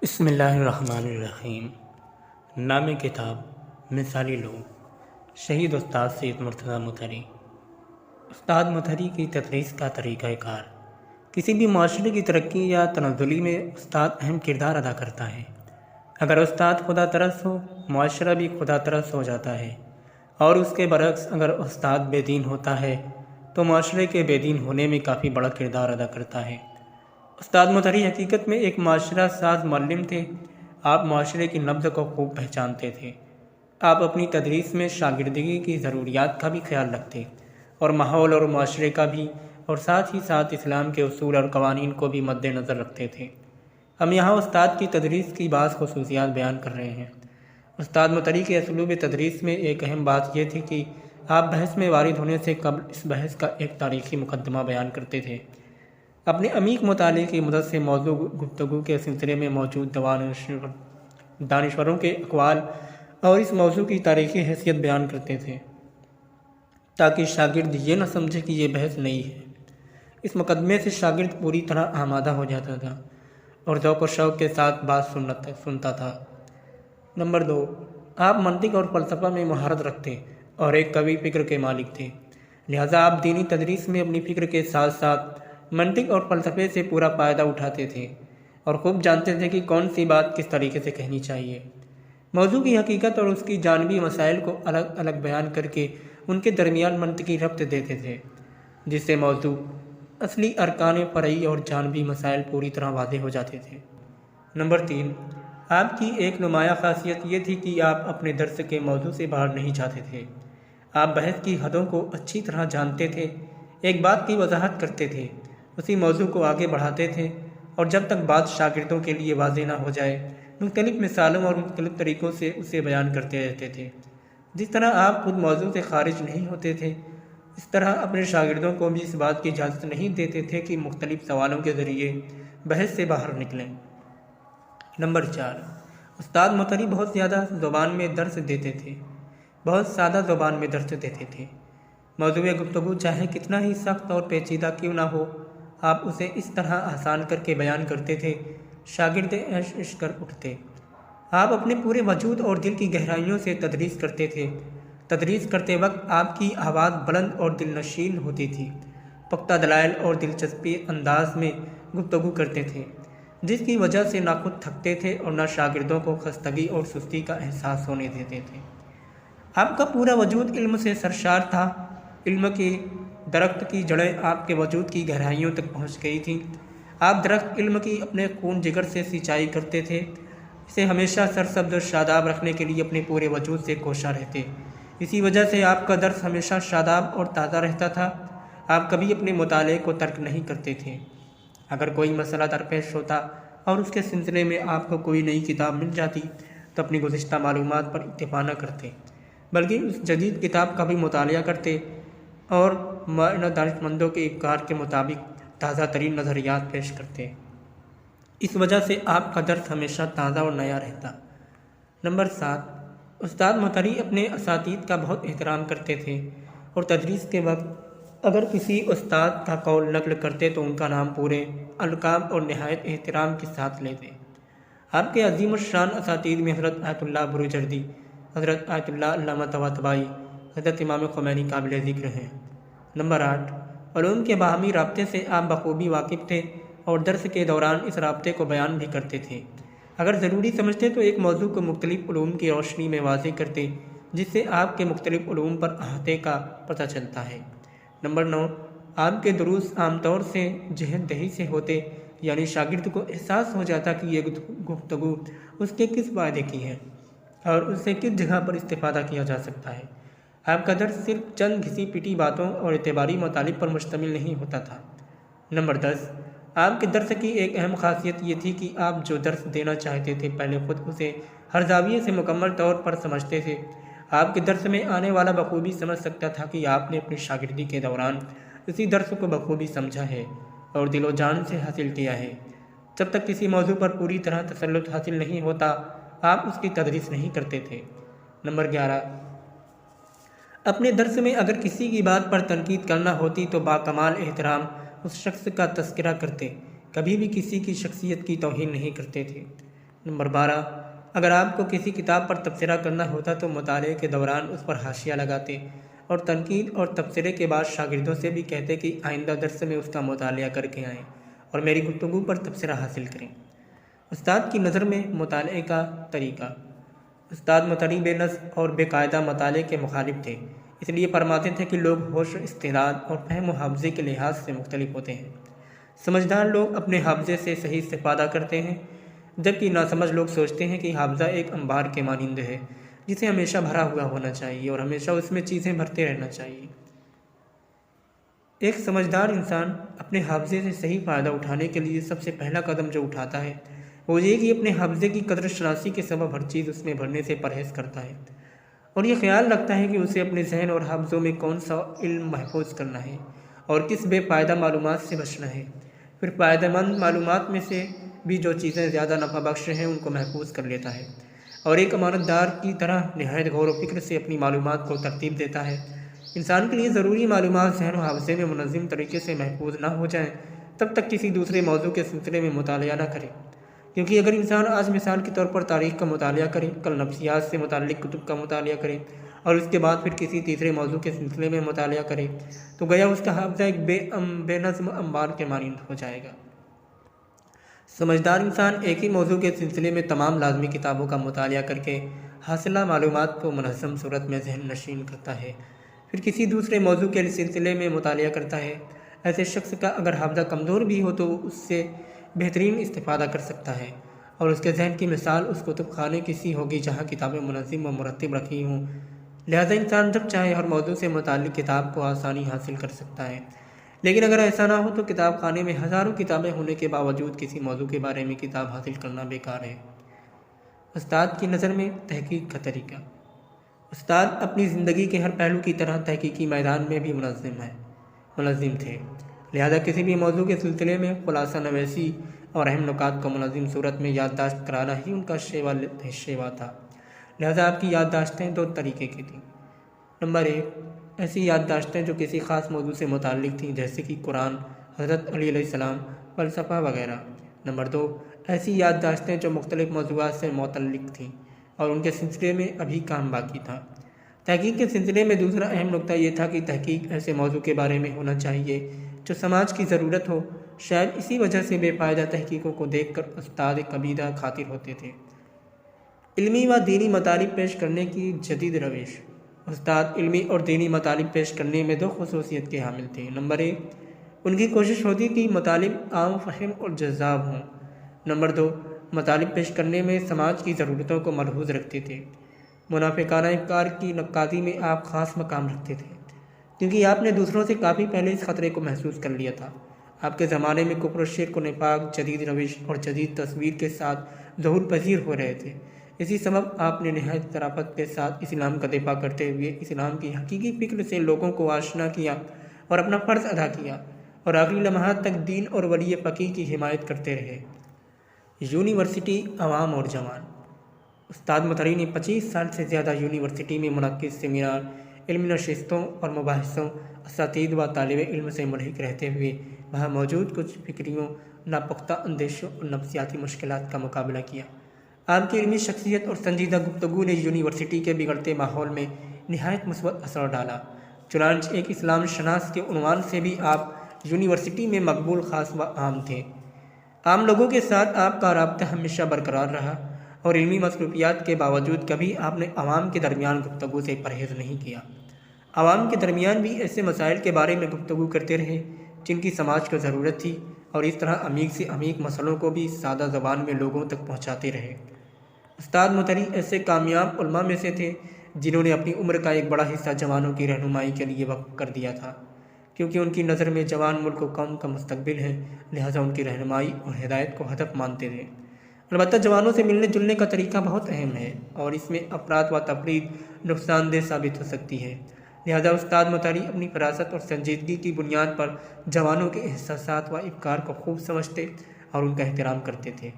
بسم اللہ الرحمن الرحیم۔ نام کتاب مثالی لوگ، شہید استاد سید مرتضیٰ متحری۔ استاد متحری کی تدریس کا طریقہ کار۔ کسی بھی معاشرے کی ترقی یا تنزلی میں استاد اہم کردار ادا کرتا ہے۔ اگر استاد خدا ترس ہو، معاشرہ بھی خدا ترس ہو جاتا ہے، اور اس کے برعکس اگر استاد بے دین ہوتا ہے تو معاشرے کے بے دین ہونے میں کافی بڑا کردار ادا کرتا ہے۔ استاد متحری حقیقت میں ایک معاشرہ ساز معلم تھے۔ آپ معاشرے کی نبض کو خوب پہچانتے تھے۔ آپ اپنی تدریس میں شاگردگی کی ضروریات کا بھی خیال رکھتے، اور ماحول اور معاشرے کا بھی، اور ساتھ ہی ساتھ اسلام کے اصول اور قوانین کو بھی مد نظر رکھتے تھے۔ ہم یہاں استاد کی تدریس کی بعض خصوصیات بیان کر رہے ہیں۔ استاد متحری کے اسلوب تدریس میں ایک اہم بات یہ تھی کہ آپ بحث میں وارد ہونے سے قبل اس بحث کا ایک تاریخی مقدمہ بیان کرتے تھے۔ اپنے عمیق مطالعے کی مدد سے موضوع گفتگو کے سلسلے میں موجود دانشوروں کے اقوال اور اس موضوع کی تاریخی حیثیت بیان کرتے تھے، تاکہ شاگرد یہ نہ سمجھے کہ یہ بحث نئی ہے۔ اس مقدمے سے شاگرد پوری طرح آمادہ ہو جاتا تھا اور ذوق و شوق کے ساتھ بات سنتا تھا۔ نمبر 2، آپ منطق اور فلسفہ میں مہارت رکھتے اور ایک قوی فکر کے مالک تھے، لہذا آپ دینی تدریس میں اپنی فکر کے ساتھ ساتھ منطق اور فلسفے سے پورا فائدہ اٹھاتے تھے اور خوب جانتے تھے کہ کون سی بات کس طریقے سے کہنی چاہیے۔ موضوع کی حقیقت اور اس کی جانبی مسائل کو الگ الگ بیان کر کے ان کے درمیان منطقی ربط دیتے تھے، جس سے موضوع، اصلی ارکان فرعی اور جانبی مسائل پوری طرح واضح ہو جاتے تھے۔ نمبر 3، آپ کی ایک نمایاں خاصیت یہ تھی کہ آپ اپنے درس کے موضوع سے باہر نہیں جاتے تھے۔ آپ بحث کی حدوں کو اچھی طرح جانتے تھے، ایک بات کی وضاحت کرتے تھے، اسی موضوع کو آگے بڑھاتے تھے، اور جب تک بات شاگردوں کے لیے واضح نہ ہو جائے مختلف مثالوں اور مختلف طریقوں سے اسے بیان کرتے رہتے تھے۔ جس طرح آپ خود موضوع سے خارج نہیں ہوتے تھے، اس طرح اپنے شاگردوں کو بھی اس بات کی اجازت نہیں دیتے تھے کہ مختلف سوالوں کے ذریعے بحث سے باہر نکلیں۔ نمبر 4، استاد متحری بہت زیادہ زبان میں درس دیتے تھے، بہت سادہ زبان میں درس دیتے تھے۔ موضوع گفتگو چاہے کتنا ہی سخت اور پیچیدہ کیوں نہ ہو، آپ اسے اس طرح آسان کر کے بیان کرتے تھے، شاگرد عش عش کر اٹھتے۔ آپ اپنے پورے وجود اور دل کی گہرائیوں سے تدریس کرتے تھے۔ تدریس کرتے وقت آپ کی آواز بلند اور دل نشین ہوتی تھی، پختہ دلائل اور دلچسپی انداز میں گفتگو کرتے تھے، جس کی وجہ سے نہ خود تھکتے تھے اور نہ شاگردوں کو خستگی اور سستی کا احساس ہونے دیتے تھے۔ آپ کا پورا وجود علم سے سرشار تھا، علم کی درخت کی جڑیں آپ کے وجود کی گہرائیوں تک پہنچ گئی تھیں۔ آپ درخت علم کی اپنے خون جگر سے سینچائی کرتے تھے، اسے ہمیشہ سرسبز و شاداب رکھنے کے لیے اپنے پورے وجود سے کوشاں رہتے۔ اسی وجہ سے آپ کا درس ہمیشہ شاداب اور تازہ رہتا تھا۔ آپ کبھی اپنے مطالعے کو ترک نہیں کرتے تھے۔ اگر کوئی مسئلہ درپیش ہوتا اور اس کے سلسلے میں آپ کو کوئی نئی کتاب مل جاتی تو اپنی گزشتہ معلومات پر اکتفا نہ کرتے، بلکہ اس جدید کتاب کا بھی مطالعہ کرتے اور معینہ دانشمندوں کے افکار کے مطابق تازہ ترین نظریات پیش کرتے۔ اس وجہ سے آپ کا درس ہمیشہ تازہ اور نیا رہتا۔ نمبر 7، استاد متحری اپنے اساتذہ کا بہت احترام کرتے تھے، اور تدریس کے وقت اگر کسی استاد کا قول نقل کرتے تو ان کا نام پورے القاب اور نہایت احترام کے ساتھ لیتے۔ آپ کے عظیم الشان اساتذہ میں حضرت آیت اللہ بروجردی، حضرت آیت اللہ علامہ طباطبائی، حضرت امام خمینی قابل ذکر ہیں۔ نمبر 8، علوم کے باہمی رابطے سے آپ بخوبی واقف تھے اور درس کے دوران اس رابطے کو بیان بھی کرتے تھے۔ اگر ضروری سمجھتے تو ایک موضوع کو مختلف علوم کی روشنی میں واضح کرتے، جس سے آپ کے مختلف علوم پر احاطے کا پتہ چلتا ہے۔ نمبر 9، آپ کے دروس عام طور سے ذہن دہی سے ہوتے، یعنی شاگرد کو احساس ہو جاتا کہ یہ گفتگو اس کے کس فائدے کی ہے اور اس سے کس جگہ پر استفادہ کیا جا سکتا ہے۔ آپ کا درس صرف چند گھسی پٹی باتوں اور اعتباری مطالب پر مشتمل نہیں ہوتا تھا۔ نمبر 10، آپ کے درس کی ایک اہم خاصیت یہ تھی کہ آپ جو درس دینا چاہتے تھے پہلے خود اسے ہر زاویے سے مکمل طور پر سمجھتے تھے۔ آپ کے درس میں آنے والا بخوبی سمجھ سکتا تھا کہ آپ نے اپنی شاگردی کے دوران اسی درس کو بخوبی سمجھا ہے اور دل و جان سے حاصل کیا ہے۔ جب تک کسی موضوع پر پوری طرح تسلط حاصل نہیں ہوتا، آپ اس کی تدریس نہیں کرتے تھے۔ نمبر 11، اپنے درس میں اگر کسی کی بات پر تنقید کرنا ہوتی تو باکمال احترام اس شخص کا تذکرہ کرتے، کبھی بھی کسی کی شخصیت کی توہین نہیں کرتے تھے۔ نمبر 12، اگر آپ کو کسی کتاب پر تبصرہ کرنا ہوتا تو مطالعے کے دوران اس پر حاشیہ لگاتے اور تنقید اور تبصرے کے بعد شاگردوں سے بھی کہتے کہ آئندہ درس میں اس کا مطالعہ کر کے آئیں اور میری گفتگو پر تبصرہ حاصل کریں۔ استاد کی نظر میں مطالعے کا طریقہ۔ استاد متری بے نظم اور بے قاعدہ مطالعے کے مخالف تھے، اس لیے فرماتے تھے کہ لوگ ہوش و استعداد اور فہم و حافظے کے لحاظ سے مختلف ہوتے ہیں۔ سمجھدار لوگ اپنے حافظے سے صحیح استفادہ کرتے ہیں، جبکہ ناسمجھ لوگ سوچتے ہیں کہ حافظہ ایک انبار کے مانند ہے جسے ہمیشہ بھرا ہوا ہونا چاہیے اور ہمیشہ اس میں چیزیں بھرتے رہنا چاہیے۔ ایک سمجھدار انسان اپنے حافظے سے صحیح فائدہ اٹھانے کے لیے سب سے پہلا قدم جو اٹھاتا ہے وہ یہ کہ اپنے حافظے کی قدر شناسی کے سبب ہر چیز اس میں بھرنے سے پرہیز کرتا ہے اور یہ خیال رکھتا ہے کہ اسے اپنے ذہن اور حافظوں میں کون سا علم محفوظ کرنا ہے اور کس بے فائدہ معلومات سے بچنا ہے۔ پھر فائدہ مند معلومات میں سے بھی جو چیزیں زیادہ نفع بخش ہیں ان کو محفوظ کر لیتا ہے اور ایک امانت دار کی طرح نہایت غور و فکر سے اپنی معلومات کو ترتیب دیتا ہے۔ انسان کے لیے ضروری معلومات ذہن و حافظے میں منظم طریقے سے محفوظ نہ ہو جائیں تب تک کسی دوسرے موضوع کے سلسلے میں مطالعہ نہ کرے، کیونکہ اگر انسان آج مثال کے طور پر تاریخ کا مطالعہ کرے، کل نفسیات سے متعلق کتب کا مطالعہ کرے اور اس کے بعد پھر کسی تیسرے موضوع کے سلسلے میں مطالعہ کرے تو گویا اس کا حافظہ ایک بے نظم انبار کے مانند ہو جائے گا۔ سمجھدار انسان ایک ہی موضوع کے سلسلے میں تمام لازمی کتابوں کا مطالعہ کر کے حاصلہ معلومات کو منظم صورت میں ذہن نشین کرتا ہے، پھر کسی دوسرے موضوع کے سلسلے میں مطالعہ کرتا ہے۔ ایسے شخص کا اگر حافظہ کمزور بھی ہو تو وہ اس سے بہترین استفادہ کر سکتا ہے اور اس کے ذہن کی مثال اس کتب خانے کی سی ہوگی جہاں کتابیں منظم و مرتب رکھی ہوں، لہذا انسان جب چاہے ہر موضوع سے متعلق کتاب کو آسانی حاصل کر سکتا ہے۔ لیکن اگر ایسا نہ ہو تو کتاب خانے میں ہزاروں کتابیں ہونے کے باوجود کسی موضوع کے بارے میں کتاب حاصل کرنا بیکار ہے۔ استاد کی نظر میں تحقیق کا طریقہ۔ استاد اپنی زندگی کے ہر پہلو کی طرح تحقیقی میدان میں بھی ملزم تھے، لہذا کسی بھی موضوع کے سلسلے میں خلاصہ نویسی اور اہم نکات کو منظم صورت میں یادداشت کرانا ہی ان کا شیوا تھا، لہذا آپ کی یادداشتیں دو طریقے کی تھیں۔ نمبر 1، ایسی یادداشتیں جو کسی خاص موضوع سے متعلق تھیں جیسے کہ قرآن، حضرت علی علیہ السلام، فلسفہ وغیرہ۔ نمبر 2، ایسی یادداشتیں جو مختلف موضوعات سے متعلق تھیں اور ان کے سلسلے میں ابھی کام باقی تھا۔ تحقیق کے سلسلے میں دوسرا اہم نکتہ یہ تھا کہ تحقیق ایسے موضوع کے بارے میں ہونا چاہیے جو سماج کی ضرورت ہو۔ شاید اسی وجہ سے بے فائدہ تحقیقوں کو دیکھ کر استاد کبیدہ خاطر ہوتے تھے۔ علمی و دینی مطالب پیش کرنے کی جدید روش۔ استاد علمی اور دینی مطالب پیش کرنے میں دو خصوصیت کے حامل تھے۔ نمبر 1، ان کی کوشش ہوتی کہ مطالب عام فہم اور جذاب ہوں۔ نمبر 2، مطالب پیش کرنے میں سماج کی ضرورتوں کو ملحوظ رکھتے تھے۔ منافقانہ افکار کی نقادی میں آپ خاص مقام رکھتے تھے، کیونکہ آپ نے دوسروں سے کافی پہلے اس خطرے کو محسوس کر لیا تھا۔ آپ کے زمانے میں کفر و شرک و نفاق جدید روش اور جدید تصویر کے ساتھ ظہور پذیر ہو رہے تھے، اسی سبب آپ نے نہایت ظرافت کے ساتھ اسلام کا دفاع کرتے ہوئے اسلام کی حقیقی فکر سے لوگوں کو آشنا کیا اور اپنا فرض ادا کیا اور آخری لمحات تک دین اور ولی فقیہ کی حمایت کرتے رہے۔ یونیورسٹی، عوام اور جوان۔ استاد متری نے 25 سال سے زیادہ یونیورسٹی میں منعقد سیمینار، علمی نشستوں اور مباحثوں، اساتذہ و طالب علم سے ملحق رہتے ہوئے وہاں موجود کچھ فکریوں، ناپختہ اندیشوں اور نفسیاتی مشکلات کا مقابلہ کیا۔ آپ کی علمی شخصیت اور سنجیدہ گفتگو نے یونیورسٹی کے بگڑتے ماحول میں نہایت مثبت اثر ڈالا، چنانچہ ایک اسلام شناس کے عنوان سے بھی آپ یونیورسٹی میں مقبول خاص و عام تھے۔ عام لوگوں کے ساتھ آپ کا رابطہ ہمیشہ برقرار رہا اور علمی مصروفیات کے باوجود کبھی آپ نے عوام کے درمیان گفتگو سے پرہیز نہیں کیا۔ عوام کے درمیان بھی ایسے مسائل کے بارے میں گفتگو کرتے رہے جن کی سماج کو ضرورت تھی اور اس طرح عمیق سے عمیق مسئلوں کو بھی سادہ زبان میں لوگوں تک پہنچاتے رہے۔ استاد متری ایسے کامیاب علماء میں سے تھے جنہوں نے اپنی عمر کا ایک بڑا حصہ جوانوں کی رہنمائی کے لیے وقف کر دیا تھا، کیونکہ ان کی نظر میں جوان ملک و قوم کا مستقبل ہے، لہٰذا ان کی رہنمائی اور ہدایت کو ہدف مانتے تھے۔ البتہ جوانوں سے ملنے جلنے کا طریقہ بہت اہم ہے اور اس میں افراط و تفرید نقصان دہ ثابت ہو سکتی ہے، لہذا استاد متری اپنی فراست اور سنجیدگی کی بنیاد پر جوانوں کے احساسات و افکار کو خوب سمجھتے اور ان کا احترام کرتے تھے۔